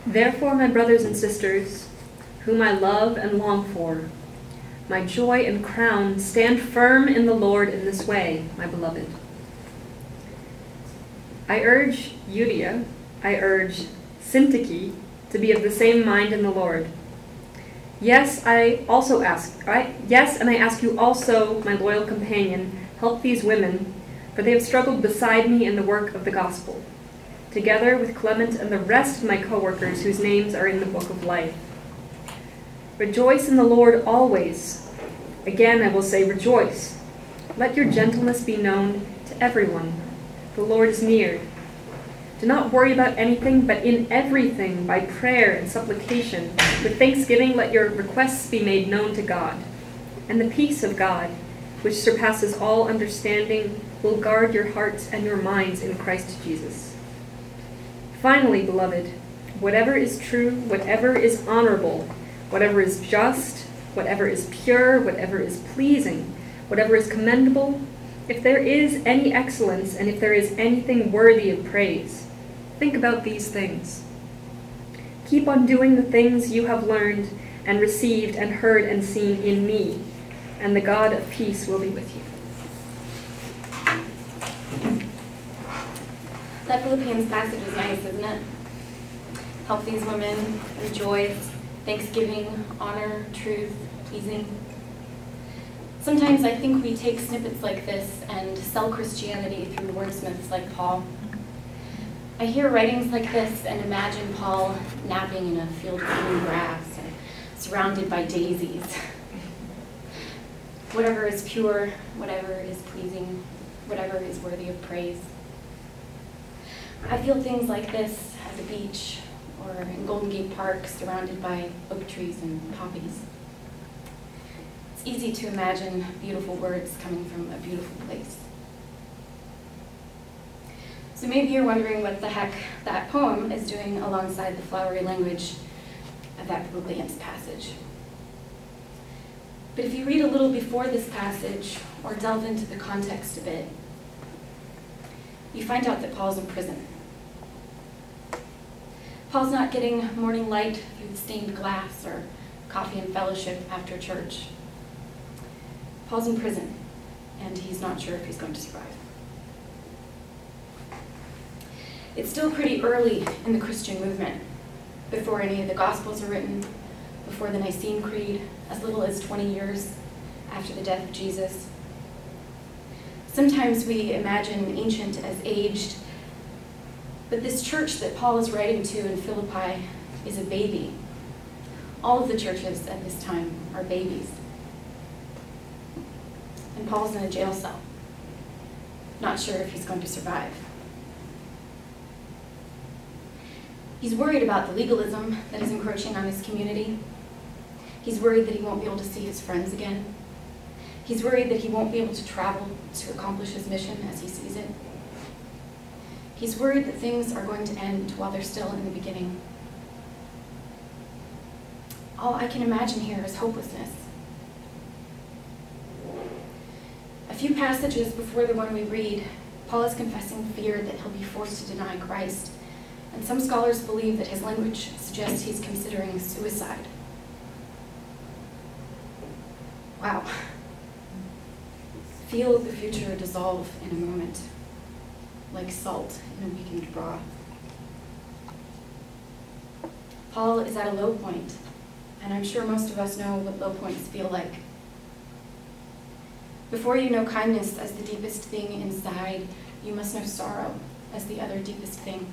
Therefore, my brothers and sisters, whom I love and long for, my joy and crown, stand firm in the Lord in this way, my beloved. I urge Euodia, I urge Syntyche to be of the same mind in the Lord. Yes, and I ask you also, my loyal companion, help these women, for they have struggled beside me in the work of the gospel, together with Clement and the rest of my co-workers whose names are in the book of life. Rejoice in the Lord always. Again, I will say rejoice. Let your gentleness be known to everyone. The Lord is near. Do not worry about anything, but in everything, by prayer and supplication, with thanksgiving, let your requests be made known to God. And the peace of God, which surpasses all understanding, will guard your hearts and your minds in Christ Jesus. Finally, beloved, whatever is true, whatever is honorable, whatever is just, whatever is pure, whatever is pleasing, whatever is commendable, if there is any excellence and if there is anything worthy of praise, think about these things. Keep on doing the things you have learned and received and heard and seen in me, and the God of peace will be with you. That Philippians passage is nice, isn't it? Help these women, rejoice, thanksgiving, honor, truth, pleasing. Sometimes I think we take snippets like this and sell Christianity through wordsmiths like Paul. I hear writings like this and imagine Paul napping in a field of green grass and surrounded by daisies. Whatever is pure, whatever is pleasing, whatever is worthy of praise. I feel things like this at the beach or in Golden Gate Park surrounded by oak trees and poppies. It's easy to imagine beautiful words coming from a beautiful place. So maybe you're wondering what the heck that poem is doing alongside the flowery language of that Philippians passage. But if you read a little before this passage or delve into the context a bit, you find out that Paul's in prison. Paul's not getting morning light through the stained glass or coffee and fellowship after church. Paul's in prison, and he's not sure if he's going to survive. It's still pretty early in the Christian movement, before any of the Gospels are written, before the Nicene Creed, as little as 20 years after the death of Jesus. Sometimes we imagine ancient as aged, but this church that Paul is writing to in Philippi is a baby. All of the churches at this time are babies. And Paul's in a jail cell, not sure if he's going to survive. He's worried about the legalism that is encroaching on his community. He's worried that he won't be able to see his friends again. He's worried that he won't be able to travel to accomplish his mission as he sees it. He's worried that things are going to end while they're still in the beginning. All I can imagine here is hopelessness. A few passages before the one we read, Paul is confessing fear that he'll be forced to deny Christ, and some scholars believe that his language suggests he's considering suicide. Wow. Feel the future dissolve in a moment, like salt in a weakened broth. Paul is at a low point, and I'm sure most of us know what low points feel like. Before you know kindness as the deepest thing inside, you must know sorrow as the other deepest thing.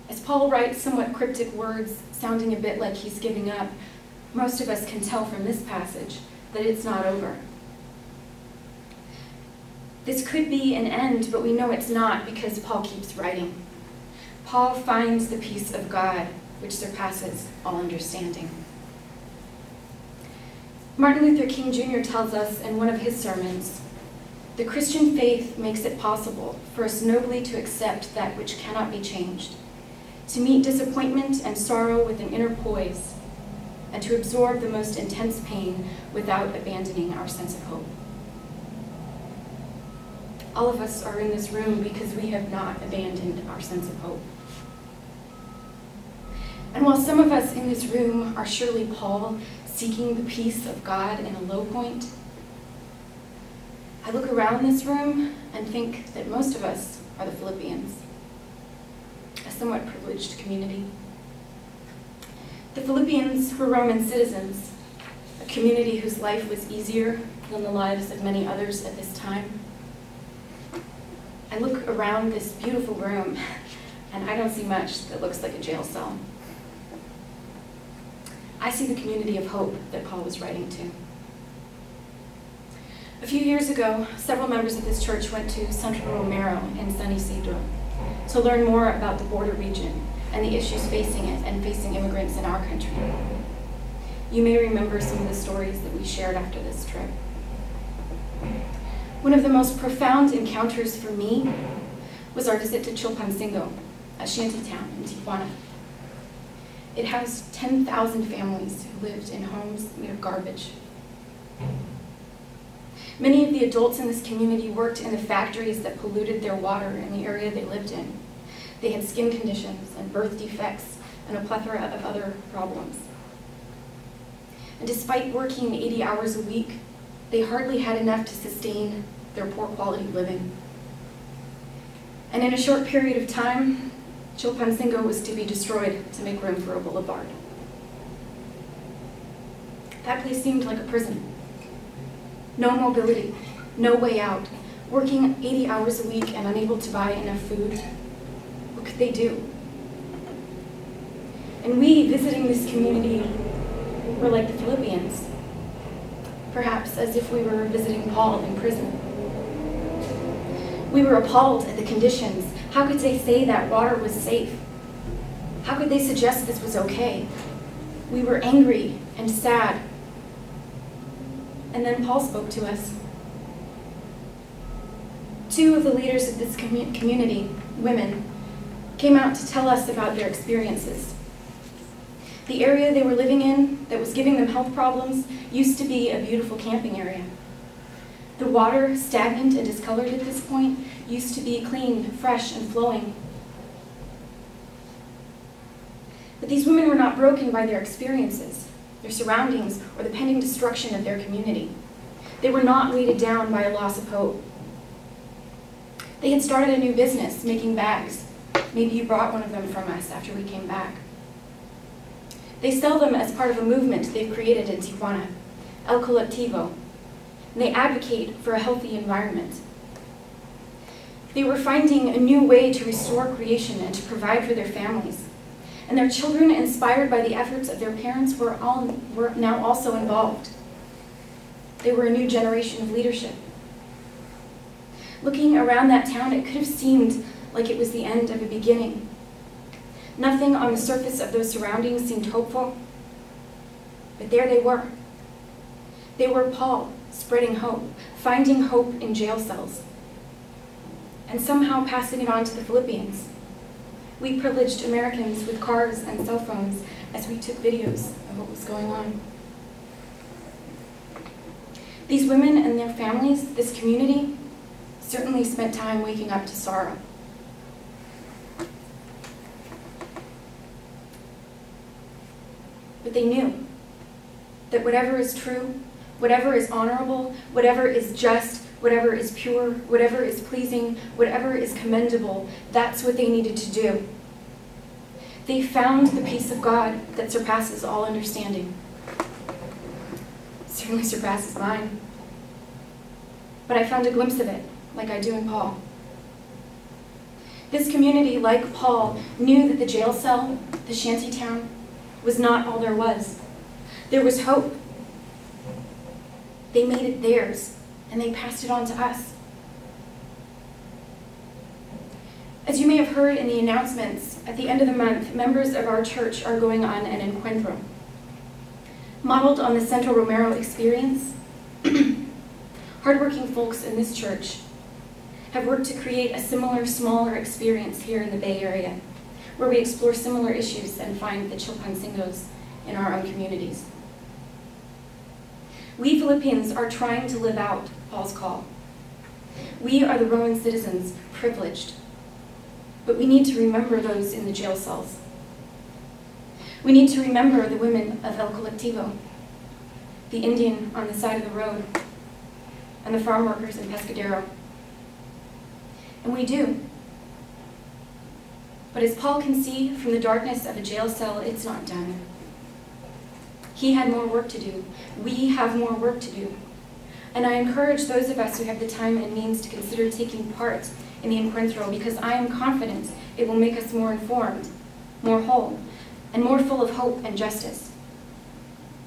As Paul writes somewhat cryptic words, sounding a bit like he's giving up, most of us can tell from this passage that it's not over. This could be an end, but we know it's not because Paul keeps writing. Paul finds the peace of God, which surpasses all understanding. Martin Luther King Jr. tells us in one of his sermons, "The Christian faith makes it possible for us nobly to accept that which cannot be changed, to meet disappointment and sorrow with an inner poise, and to absorb the most intense pain without abandoning our sense of hope." All of us are in this room because we have not abandoned our sense of hope. And while some of us in this room are surely Paul, seeking the peace of God in a low point, I look around this room and think that most of us are the Philippians, a somewhat privileged community. The Philippians were Roman citizens, a community whose life was easier than the lives of many others at this time. I look around this beautiful room, and I don't see much that looks like a jail cell. I see the community of hope that Paul was writing to. A few years ago, several members of this church went to Central Romero in San Isidro to learn more about the border region and the issues facing it and facing immigrants in our country. You may remember some of the stories that we shared after this trip. One of the most profound encounters for me was our visit to Chilpancingo, a shantytown in Tijuana. It housed 10,000 families who lived in homes made of garbage. Many of the adults in this community worked in the factories that polluted their water in the area they lived in. They had skin conditions and birth defects and a plethora of other problems. And despite working 80 hours a week, they hardly had enough to sustain their poor quality living. And in a short period of time, Chilpancingo was to be destroyed to make room for a boulevard. That place seemed like a prison. No mobility, no way out, working 80 hours a week and unable to buy enough food. What could they do? And we, visiting this community, were like the Philippians, perhaps as if we were visiting Paul in prison. We were appalled at the conditions. How could they say that water was safe? How could they suggest this was okay? We were angry and sad. And then Paul spoke to us. Two of the leaders of this community, women, came out to tell us about their experiences. The area they were living in that was giving them health problems used to be a beautiful camping area. The water, stagnant and discolored at this point, used to be clean, fresh, and flowing. But these women were not broken by their experiences, their surroundings, or the pending destruction of their community. They were not weighted down by a loss of hope. They had started a new business, making bags. Maybe you brought one of them from us after we came back. They sell them as part of a movement they've created in Tijuana, El Colectivo, and they advocate for a healthy environment. They were finding a new way to restore creation and to provide for their families. And their children, inspired by the efforts of their parents, were now also involved. They were a new generation of leadership. Looking around that town, it could have seemed like it was the end of a beginning. Nothing on the surface of those surroundings seemed hopeful, but there they were. They were Paul, spreading hope, finding hope in jail cells, and somehow passing it on to the Philippians. We privileged Americans with cars and cell phones as we took videos of what was going on. These women and their families, this community, certainly spent time waking up to sorrow. But they knew that whatever is true, whatever is honorable, whatever is just, whatever is pure, whatever is pleasing, whatever is commendable, that's what they needed to do. They found the peace of God that surpasses all understanding. It certainly surpasses mine. But I found a glimpse of it, like I do in Paul. This community, like Paul, knew that the jail cell, the shantytown, was not all there was. There was hope. They made it theirs, and they passed it on to us. As you may have heard in the announcements, at the end of the month, members of our church are going on an encuentro. Modeled on the Central Romero experience, hardworking folks in this church have worked to create a similar, smaller experience here in the Bay Area, where we explore similar issues and find the Chilpancingos in our own communities. We Philippians are trying to live out Paul's call. We are the Roman citizens, privileged, but we need to remember those in the jail cells. We need to remember the women of El Colectivo, the Indian on the side of the road, and the farm workers in Pescadero. And we do. But as Paul can see from the darkness of a jail cell, it's not done. He had more work to do. We have more work to do. And I encourage those of us who have the time and means to consider taking part in the encuentro, because I am confident it will make us more informed, more whole, and more full of hope and justice.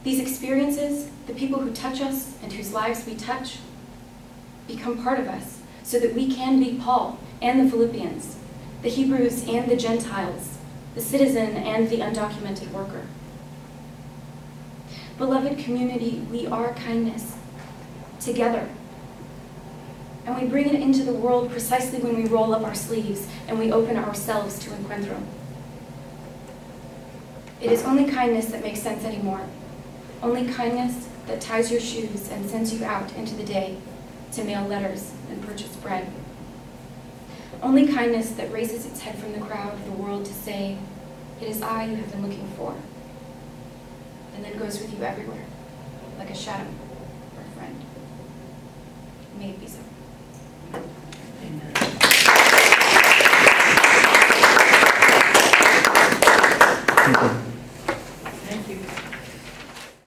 These experiences, the people who touch us and whose lives we touch, become part of us so that we can be Paul and the Philippians, the Hebrews and the Gentiles, the citizen and the undocumented worker. Beloved community, we are kindness, together. And we bring it into the world precisely when we roll up our sleeves and we open ourselves to encuentro. It is only kindness that makes sense anymore. Only kindness that ties your shoes and sends you out into the day to mail letters and purchase bread. Only kindness that raises its head from the crowd of the world to say, "It is I you have been looking for," and then goes with you everywhere, like a shadow or a friend. May it be so.